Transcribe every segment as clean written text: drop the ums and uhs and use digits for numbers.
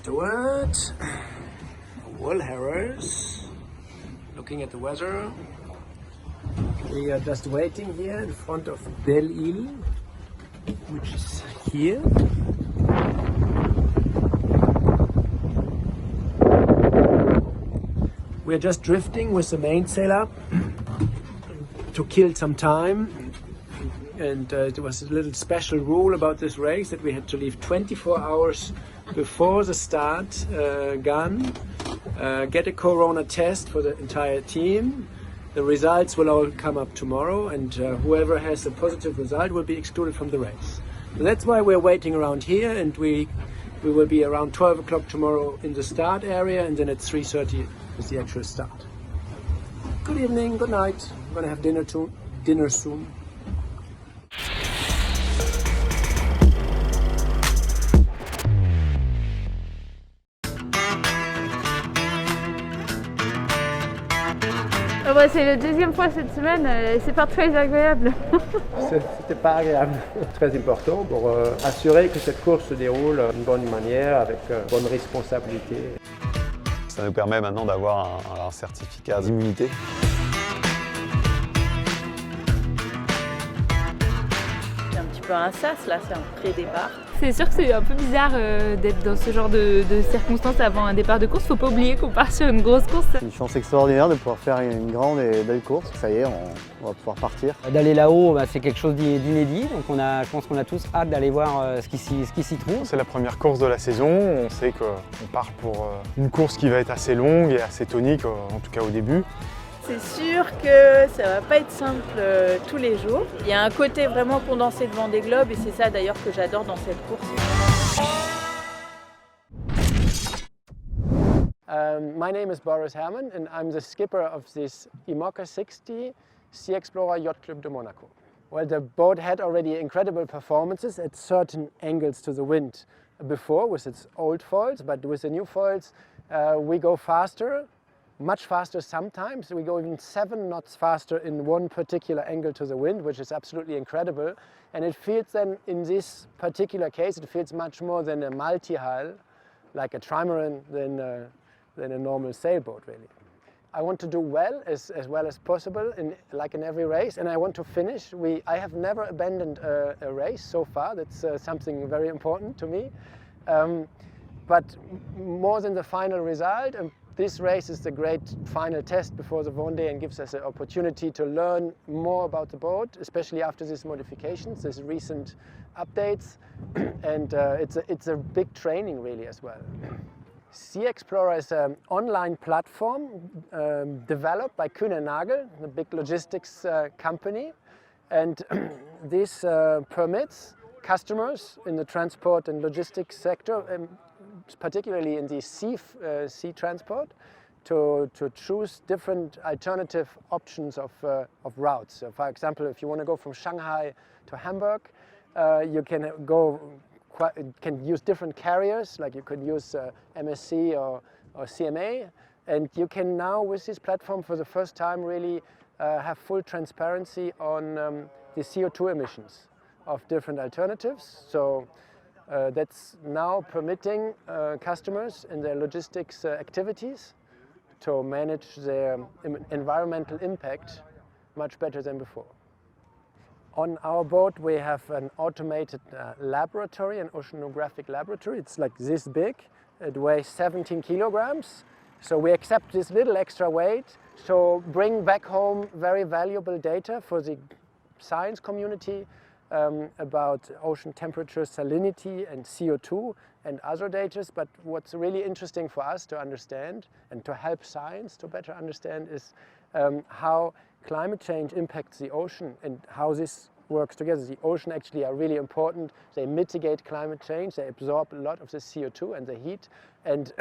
Stewart, Wool Harrows, looking at the weather. We are just waiting here in front of Belle Isle, which is here. We are just drifting with the mainsail up to kill some time. And there was a little special rule about this race that we had to leave 24 hours before the start gun, get a corona test for the entire team. The results will all come up tomorrow, and whoever has a positive result will be excluded from the race. So that's why we're waiting around here, and we will be around 12 o'clock tomorrow in the start area, and then at 3:30 is the actual start. Good evening, good night. I'm gonna have dinner soon. Ouais, c'est la deuxième fois cette semaine, c'est pas très agréable. C'était pas agréable, très important pour assurer que cette course se déroule d'une bonne manière, avec bonne responsabilité. Ça nous permet maintenant d'avoir un certificat d'immunité. C'est un petit peu un sas là, c'est un pré-départ. C'est sûr que c'est un peu bizarre d'être dans ce genre de circonstances avant un départ de course. Faut pas oublier qu'on part sur une grosse course. C'est une chance extraordinaire de pouvoir faire une grande et belle course. Ça y est, on va pouvoir partir. D'aller là-haut, c'est quelque chose d'inédit. Donc je pense qu'on a tous hâte d'aller voir ce qui s'y trouve. C'est la première course de la saison. On sait qu'on part pour une course qui va être assez longue et assez tonique, en tout cas au début. C'est sûr que ça va pas être simple tous les jours. Il y a un côté vraiment condensé de Vendée Globe et c'est ça d'ailleurs que j'adore dans cette course. My name is Boris Herrmann and I'm the skipper of this IMOCA 60 Sea Explorer Yacht Club de Monaco. Well, the boat had already incredible performances at certain angles to the wind before with its old foils, but with the new foils we go faster. Much faster sometimes. We go even 7 knots faster in one particular angle to the wind, which is absolutely incredible. And it feels then, in this particular case, it feels much more than a multi-hull, like a trimaran, than a normal sailboat, really. I want to do well as possible, like in every race, and I want to finish. I have never abandoned a race so far. That's something very important to me. But more than the final result, this race is the great final test before the Vendée and gives us an opportunity to learn more about the boat, especially after these modifications, these recent updates, and it's a big training really as well. Sea Explorer is an online platform developed by Kühne Nagel, the big logistics company, and this permits customers in the transport and logistics sector, particularly in the sea transport, to choose different alternative options of routes. So for example, if you want to go from Shanghai to Hamburg, you can use different carriers, like you could use MSC or CMA, and you can now, with this platform, for the first time, really have full transparency on the CO2 emissions of different alternatives. So that's now permitting customers in their logistics activities to manage their environmental impact much better than before. On our boat we have an automated laboratory, an oceanographic laboratory. It's like this big. It weighs 17 kilograms. So we accept this little extra weight to bring back home very valuable data for the science community about ocean temperature, salinity and CO2 and other data. But what's really interesting for us to understand and to help science to better understand is how climate change impacts the ocean and how this works together. The ocean actually are really important. They mitigate climate change, they absorb a lot of the CO2 and the heat, and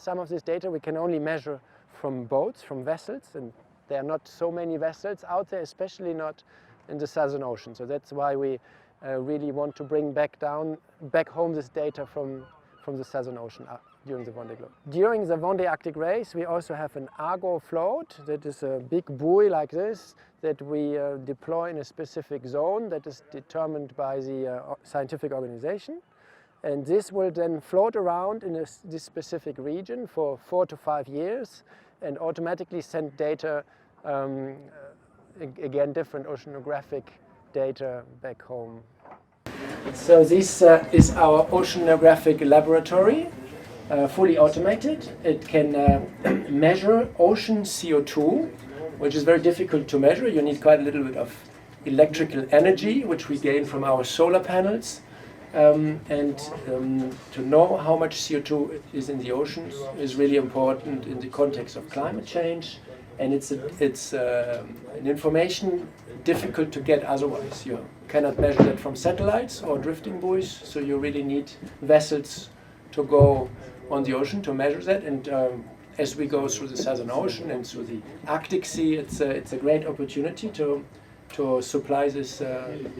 some of this data we can only measure from boats, from vessels, and there are not so many vessels out there, especially not in the Southern Ocean. So that's why we really want to bring back home this data from the Southern Ocean during the Vendée Globe. During the Vendée Arctic race we also have an Argo float, that is a big buoy like this that we deploy in a specific zone that is determined by the scientific organization. And this will then float around in this specific region for 4 to 5 years and automatically send data, again different oceanographic data back home. So this is our oceanographic laboratory, fully automated. It can measure ocean CO2, which is very difficult to measure. You need quite a little bit of electrical energy, which we gain from our solar panels. To know how much CO2 is in the oceans is really important in the context of climate change, and it's an information difficult to get otherwise. You cannot measure that from satellites or drifting buoys, so you really need vessels to go on the ocean to measure that. And as we go through the Southern Ocean and through the Arctic Sea, it's a great opportunity to supply this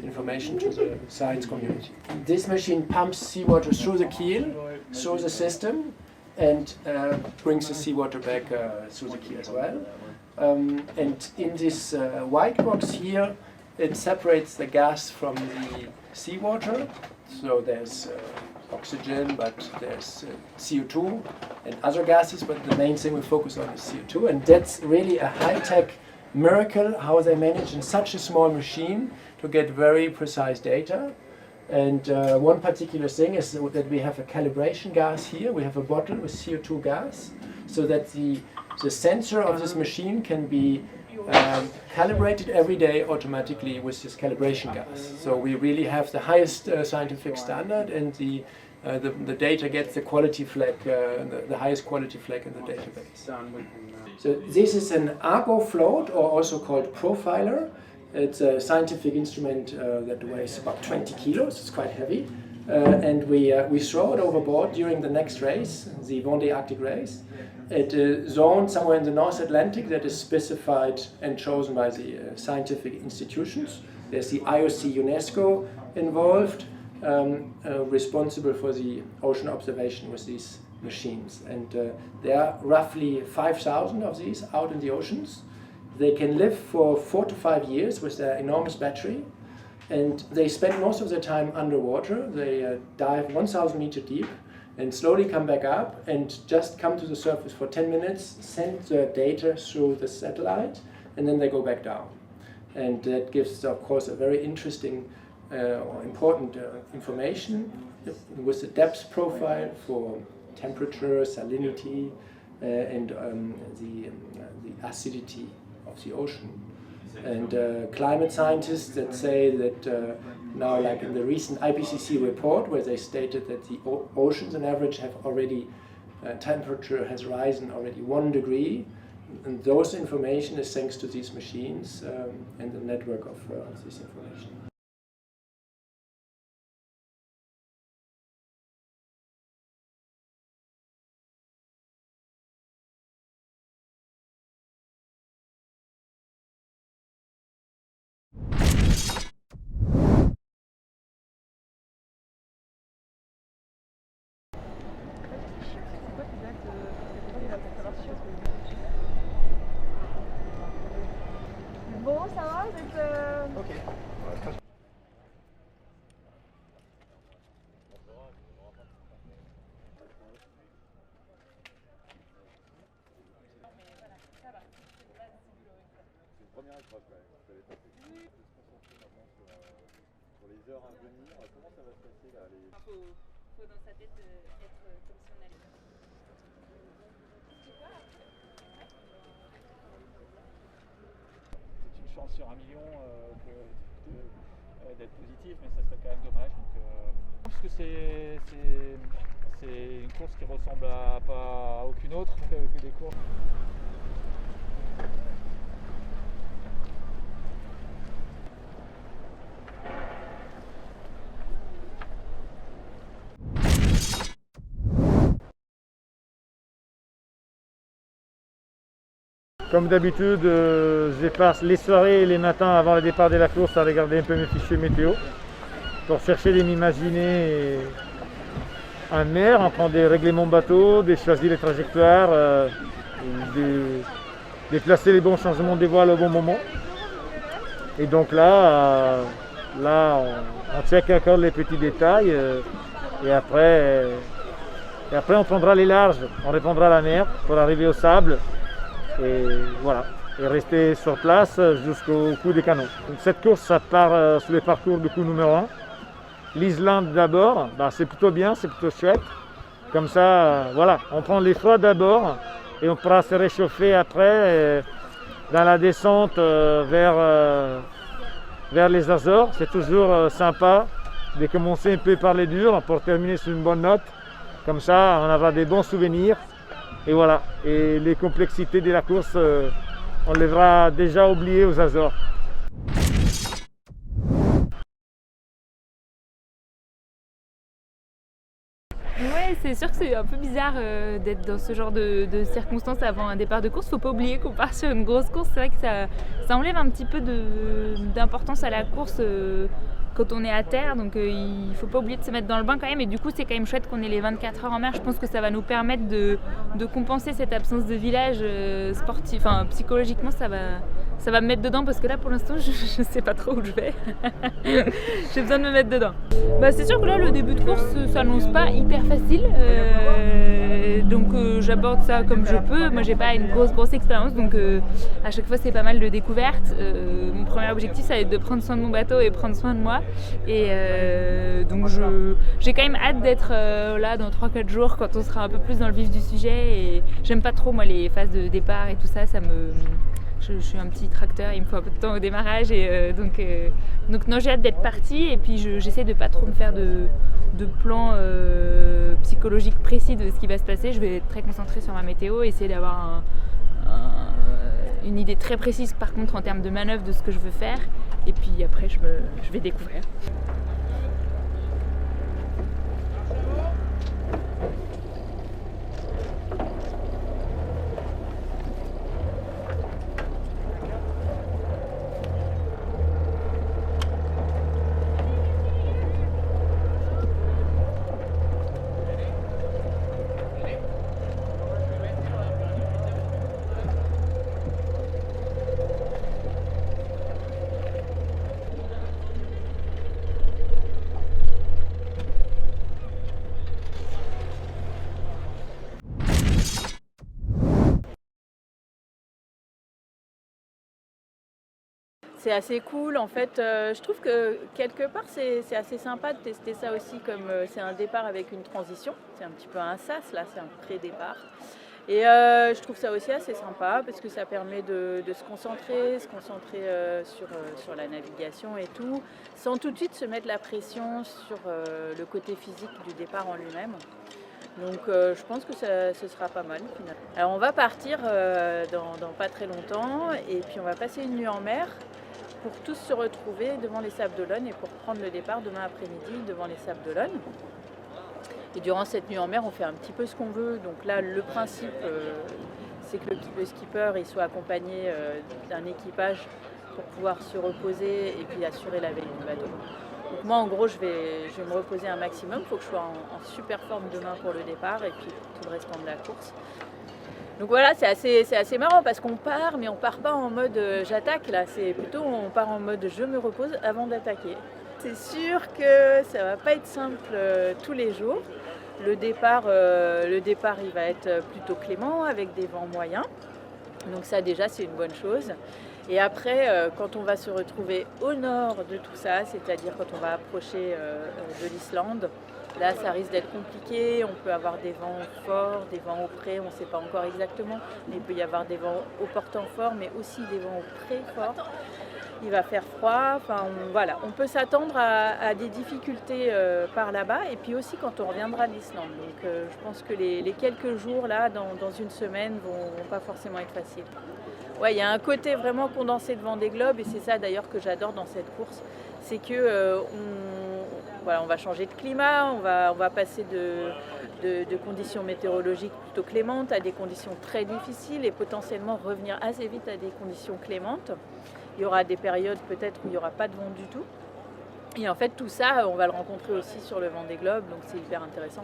information to the science community. This machine pumps seawater through the keel, through the system, and brings the seawater back through the keel as well. And in this white box here, it separates the gas from the seawater. So there's oxygen, but there's CO2 and other gases, but the main thing we focus on is CO2, and that's really a high-tech miracle how they manage in such a small machine to get very precise data. And one particular thing is that we have a calibration gas here. We have a bottle with CO2 gas, so that the sensor of this machine can be calibrated every day automatically with this calibration gas. So we really have the highest scientific standard, and the data gets the quality flag, the highest quality flag in the database. So this is an Argo float, or also called profiler. It's a scientific instrument that weighs about 20 kilos. It's quite heavy, and we throw it overboard during the next race, the Vendée Arctic race, at a zone somewhere in the North Atlantic that is specified and chosen by the scientific institutions. There's the IOC UNESCO involved, responsible for the ocean observation with these machines. And there are roughly 5,000 of these out in the oceans. They can live for 4 to 5 years with their enormous battery, and they spend most of their time underwater. They dive 1,000 meters deep and slowly come back up and just come to the surface for 10 minutes, send their data through the satellite, and then they go back down. And that gives, of course, a very interesting or important information with the depth profile for temperature, salinity, and the acidity of the ocean. And climate scientists that say that now, like in the recent IPCC report, where they stated that the oceans on average have already, temperature has risen already 1 degree, and those information is thanks to these machines and the network of this information. Bon, ça va, vous êtes... Ok. Première épreuve quand même, vous allez passer. On va se concentrer maintenant sur les heures à venir. Comment ça va se passer là Faut dans sa tête être comme si on allait. C'est une chance sur 1 million d'être positif, mais ça serait quand même dommage. Donc, je pense que c'est une course qui ressemble à aucune autre que des courses. Comme d'habitude, je passe les soirées et les matins avant le départ de la course à regarder un peu mes fichiers météo pour chercher de m'imaginer en mer, en train de régler mon bateau, de choisir les trajectoires, de placer les bons changements de voile au bon moment. Et donc là, on check encore les petits détails. Et après on prendra les larges, on répondra à la mer pour arriver au sable. Et voilà, et rester sur place jusqu'au coup des canons. Donc cette course, ça part sur le parcours du coup numéro 1. L'Islande d'abord, c'est plutôt bien, c'est plutôt chouette. Comme ça, voilà, on prend les froids d'abord et on pourra se réchauffer après dans la descente vers les Azores. C'est toujours sympa de commencer un peu par les durs pour terminer sur une bonne note. Comme ça, on aura des bons souvenirs. Et voilà, et les complexités de la course, on les aura déjà oubliées aux Azores. Ouais, c'est sûr que c'est un peu bizarre d'être dans ce genre de circonstances avant un départ de course. Faut pas oublier qu'on part sur une grosse course. C'est vrai que ça enlève un petit peu d'importance à la course quand on est à terre. Donc il faut pas oublier de se mettre dans le bain quand même. Et du coup, c'est quand même chouette qu'on ait les 24 heures en mer. Je pense que ça va nous permettre de compenser cette absence de village sportif. Enfin, psychologiquement, ça va me mettre dedans parce que là, pour l'instant, je sais pas trop où je vais. J'ai besoin de me mettre dedans. C'est sûr que là, le début de course s'annonce pas hyper facile. Donc j'aborde ça comme je peux. Moi, j'ai pas une grosse expérience. Donc à chaque fois, c'est pas mal de découvertes. Mon premier objectif, ça va être de prendre soin de mon bateau et prendre soin de moi. Et donc j'ai quand même hâte d'être là dans 3-4 jours quand on sera un peu plus dans le vif du sujet. Et j'aime pas trop, moi, les phases de départ et tout ça. Je suis un petit tracteur, il me faut un peu de temps au démarrage et donc non, j'ai hâte d'être partie et puis j'essaie de pas trop me faire de plans psychologiques précis de ce qui va se passer. Je vais être très concentrée sur ma météo, essayer d'avoir une idée très précise par contre en termes de manœuvre de ce que je veux faire et puis après je vais découvrir. C'est assez cool en fait, je trouve que quelque part c'est assez sympa de tester ça aussi comme c'est un départ avec une transition, c'est un petit peu un sas là, c'est un pré-départ. Et je trouve ça aussi assez sympa parce que ça permet de se concentrer sur la navigation et tout, sans tout de suite se mettre la pression sur le côté physique du départ en lui-même. Donc je pense que ce sera pas mal finalement. Alors on va partir dans pas très longtemps et puis on va passer une nuit en mer pour tous se retrouver devant les Sables d'Olonne et pour prendre le départ demain après-midi devant les Sables d'Olonne. Et durant cette nuit en mer, on fait un petit peu ce qu'on veut. Donc là, le principe, c'est que le skipper il soit accompagné d'un équipage pour pouvoir se reposer et puis assurer la veille du bateau. Donc moi, en gros, je vais me reposer un maximum. Il faut que je sois en super forme demain pour le départ et puis tout le restant de la course. Donc voilà, c'est assez marrant parce qu'on part, mais on part pas en mode j'attaque là, c'est plutôt on part en mode je me repose avant d'attaquer. C'est sûr que ça va pas être simple tous les jours. Le départ il va être plutôt clément avec des vents moyens. Donc ça déjà c'est une bonne chose. Et après, quand on va se retrouver au nord de tout ça, c'est-à-dire quand on va approcher de l'Islande, là, ça risque d'être compliqué. On peut avoir des vents forts, des vents au pré, on ne sait pas encore exactement. Mais il peut y avoir des vents au portant fort, mais aussi des vents au pré forts. Il va faire froid. Enfin, voilà, on peut s'attendre à des difficultés par là-bas. Et puis aussi quand on reviendra de l'Islande. Donc, je pense que les quelques jours là, dans une semaine, vont pas forcément être faciles. Ouais, il y a un côté vraiment condensé de Vendée Globe et c'est ça d'ailleurs que j'adore dans cette course. C'est que on va changer de climat, on va passer de conditions météorologiques plutôt clémentes à des conditions très difficiles et potentiellement revenir assez vite à des conditions clémentes. Il y aura des périodes peut-être où il n'y aura pas de vent du tout. Et en fait tout ça, on va le rencontrer aussi sur le Vendée Globe, donc c'est hyper intéressant.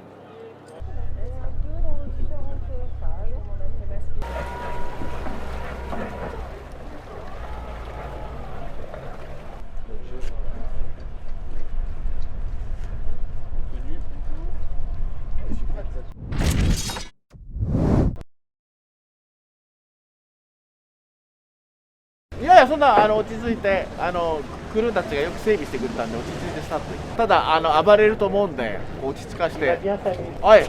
やそんな落ち着いてクルーたちがよく整備してくれたんで落ち着いてスタートできる。ただ暴れると思うんで落ち着かして、はい、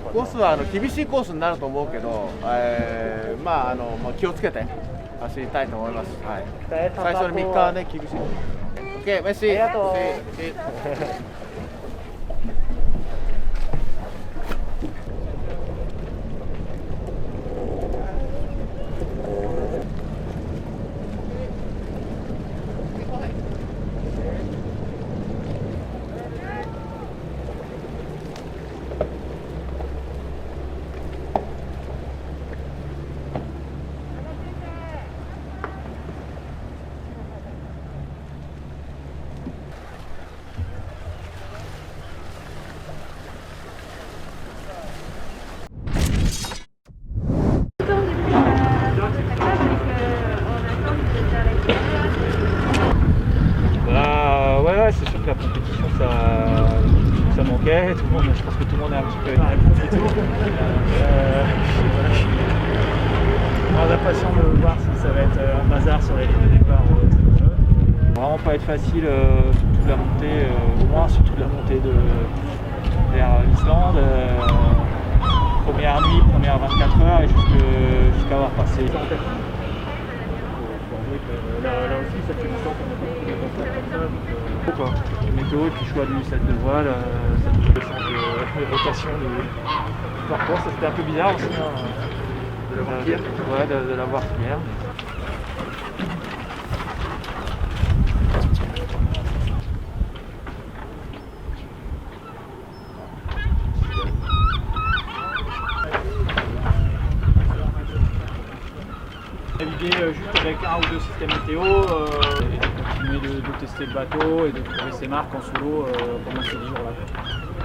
コースは厳しいコースになると思うけど、まあ気をつけて走りたいと思います。はい、最初の3日はね厳しい。OK、メッシ。ありがとう。Ouais, c'est sûr que la compétition ça manquait, tout le monde, je pense que tout le monde est un petit peu énervé et tout. On a patience de voir si ça va être un bazar sur les lignes de départ. Vraiment pas être facile, surtout la montée, au moins surtout la montée vers l'Islande. Première nuit, première 24 heures et jusqu'à avoir passé. Là aussi, ça fait longtemps qu'on n'a pas fait comme ça. Le météo et puis choix du set de voile, ça nous fait changer de rotation du parcours. Ça c'était un peu bizarre aussi de l'avoir hier. Ouais, de l'avoir hier. Naviguer juste avec un ou deux systèmes météo et de continuer de tester le bateau et de trouver ses marques en solo pendant ces 10 jours-là.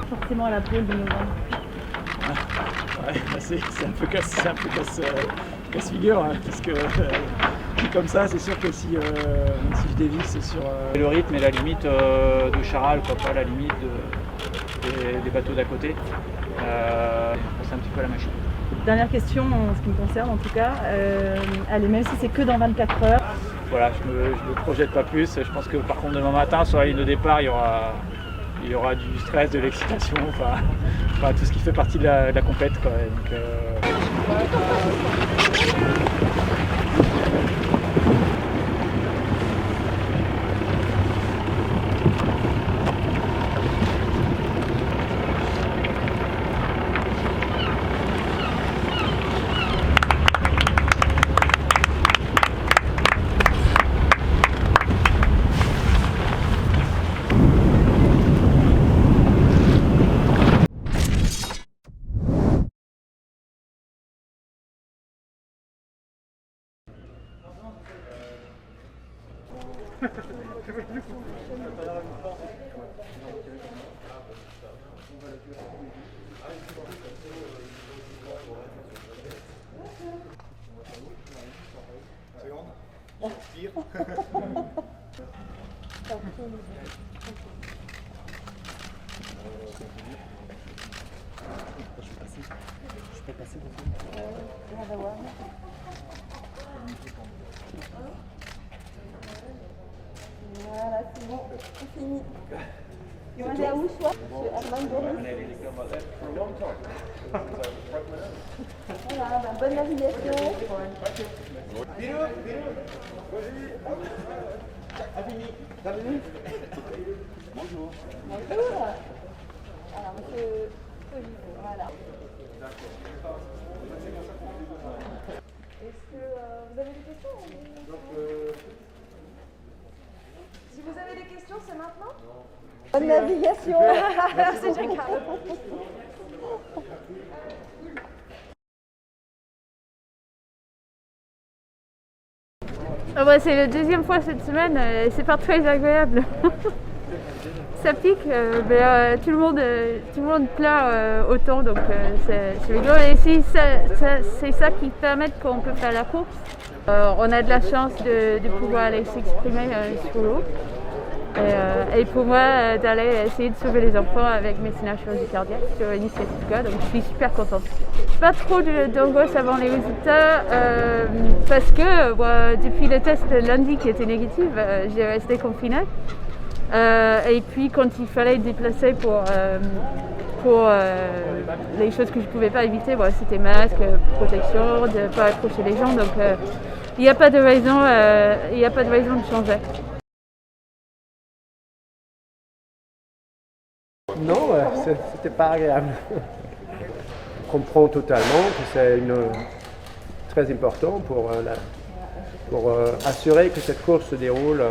Forcément à la pôle de novembre. Ouais, c'est un peu casse-figure, hein, parce que comme ça, c'est sûr que si je dévisse sur le rythme et la limite de Charal, quoi, pas la limite des bateaux d'à côté, c'est un petit peu la machine. Dernière question en ce qui me concerne en tout cas, allez, même si c'est que dans 24 heures. Voilà, je me projette pas plus. Je pense que par contre demain matin sur la ligne de départ il y aura du stress, de l'excitation, enfin tout ce qui fait partie de la compète, quoi. Donc, Voilà, c'est bon, c'est fini. Et on est à où, soit chez Armand Boris. Voilà, bonne navigation. Bonjour. Bonjour. Alors, monsieur Olivier, voilà. Est-ce que vous avez des questions? Si vous avez des questions, c'est maintenant? Bonne navigation. Merci, Jacques. Ah bah, c'est la deuxième fois cette semaine, c'est pas très agréable. Ça pique, mais tout le monde pleure autant, donc c'est rigolo. Et c'est ça qui permet qu'on peut faire la course. On a de la chance de pouvoir aller s'exprimer sur l'eau. Et pour moi, d'aller essayer de sauver les enfants avec médecine à chirurgie cardiaque sur Initiative Go, donc je suis super contente. Pas trop d'angoisse avant les résultats. parce que depuis le test lundi qui était négatif, j'ai resté confinée. Et puis quand il fallait déplacer pour les choses que je ne pouvais pas éviter, c'était masque, protection, de ne pas approcher les gens. Donc il n'y a pas de raison de changer. Non, c'était pas agréable. Je comprends totalement que c'est très important pour assurer que cette course se déroule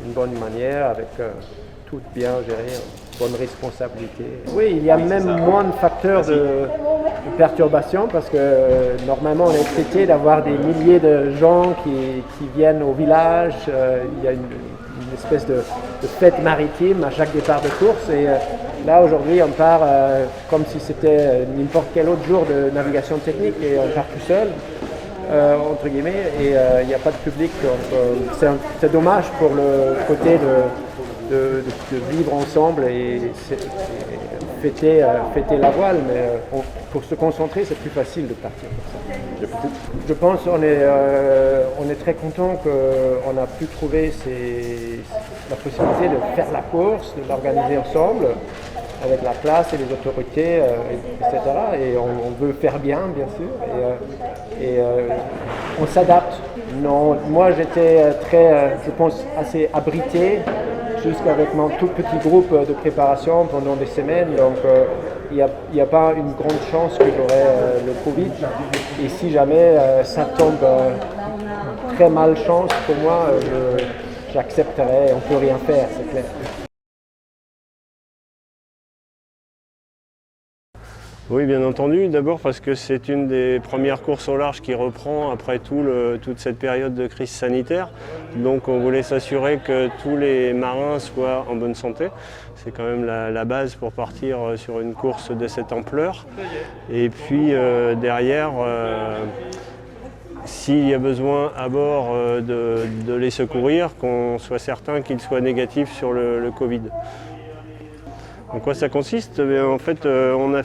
d'une bonne manière, avec tout bien géré, bonne responsabilité. Oui, il y a même moins de facteurs de perturbation parce que normalement on est traité d'avoir des milliers de gens qui viennent au village. Il y a une espèce de fête maritime à chaque départ de course et là aujourd'hui on part comme si c'était n'importe quel autre jour de navigation technique et on part tout seul. Entre guillemets, et il n'y a pas de public. C'est dommage pour le côté de vivre ensemble et fêter la voile, mais pour se concentrer, c'est plus facile de partir comme ça. Je pense qu'on est très content qu'on a pu trouver la possibilité de faire la course, de l'organiser ensemble, avec la place et les autorités, etc. Et on veut faire bien sûr, et on s'adapte. Non, moi j'étais je pense, assez abrité, jusqu'avec mon tout petit groupe de préparation pendant des semaines. Donc il n'y a pas une grande chance que j'aurai le Covid. Et si jamais ça tombe très mal chance pour moi, j'accepterai, on ne peut rien faire, c'est clair. Oui, bien entendu. D'abord parce que c'est une des premières courses au large qui reprend après toute cette période de crise sanitaire. Donc on voulait s'assurer que tous les marins soient en bonne santé. C'est quand même la base pour partir sur une course de cette ampleur. Et puis derrière, s'il y a besoin à bord de les secourir, qu'on soit certain qu'ils soient négatifs sur le Covid. En quoi ça consiste? En fait, on a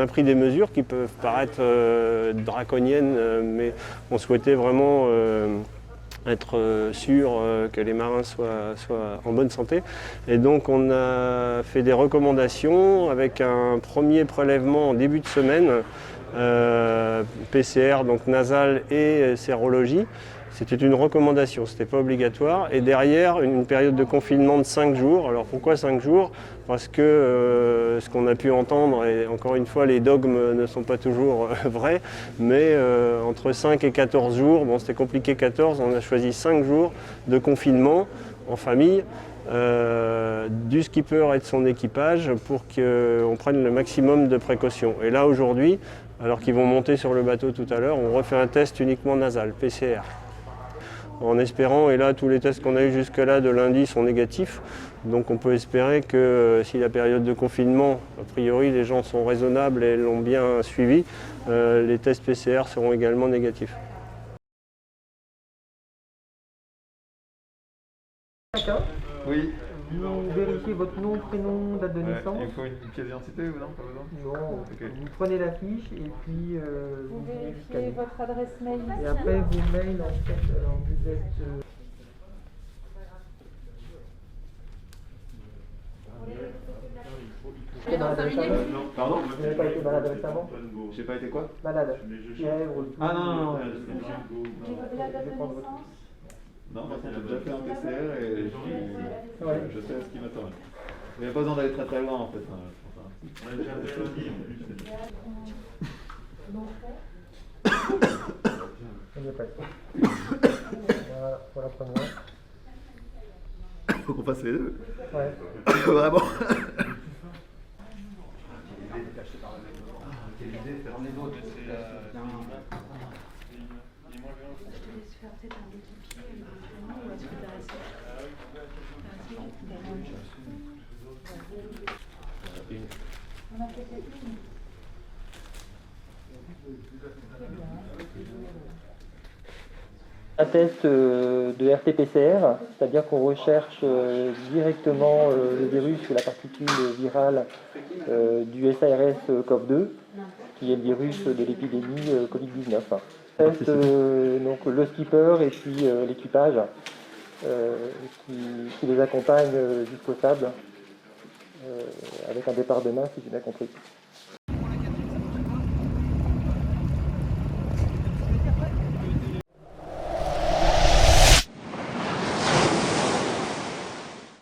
pris des mesures qui peuvent paraître draconiennes, mais on souhaitait vraiment être sûr que les marins soient en bonne santé. Et donc on a fait des recommandations avec un premier prélèvement en début de semaine, PCR, donc nasal et sérologie. C'était une recommandation, ce n'était pas obligatoire. Et derrière, une période de confinement de 5 jours. Alors pourquoi 5 jours? Parce que ce qu'on a pu entendre, et encore une fois, les dogmes ne sont pas toujours vrais, mais entre 5 et 14 jours, bon c'était compliqué 14, on a choisi 5 jours de confinement en famille, du skipper et de son équipage pour qu'on prenne le maximum de précautions. Et là aujourd'hui, alors qu'ils vont monter sur le bateau tout à l'heure, on refait un test uniquement nasal, PCR. En espérant, et là tous les tests qu'on a eu jusque-là de lundi sont négatifs, donc on peut espérer que si la période de confinement, a priori les gens sont raisonnables et l'ont bien suivi, les tests PCR seront également négatifs. D'accord. Oui. Vous vérifiez votre nom, prénom, date de naissance. Il faut une pièce d'identité ou non? Pas besoin? Non, okay. Vous prenez la fiche et puis vous vérifiez votre adresse mail. Et après vos mails, en fait, vous êtes... Non, pardon? Vous n'avez pas été malade récemment? J'ai pas été quoi? Malade. Fièvre, Ah non. Non, par contre, j'ai déjà fait un PCR et je sais ce qui m'attend. Il n'y a pas besoin d'aller très très loin en fait. On a déjà fait aussi. On est prêt. Voilà, pour la première. Faut qu'on fasse les deux. Ouais. Vraiment. Un test de RT-PCR, c'est-à-dire qu'on recherche directement le virus ou la particule virale du SARS-CoV-2, qui est le virus de l'épidémie Covid-19. reste donc le skipper et puis l'équipage qui les accompagne jusqu'au sable avec un départ demain si j'ai bien compris.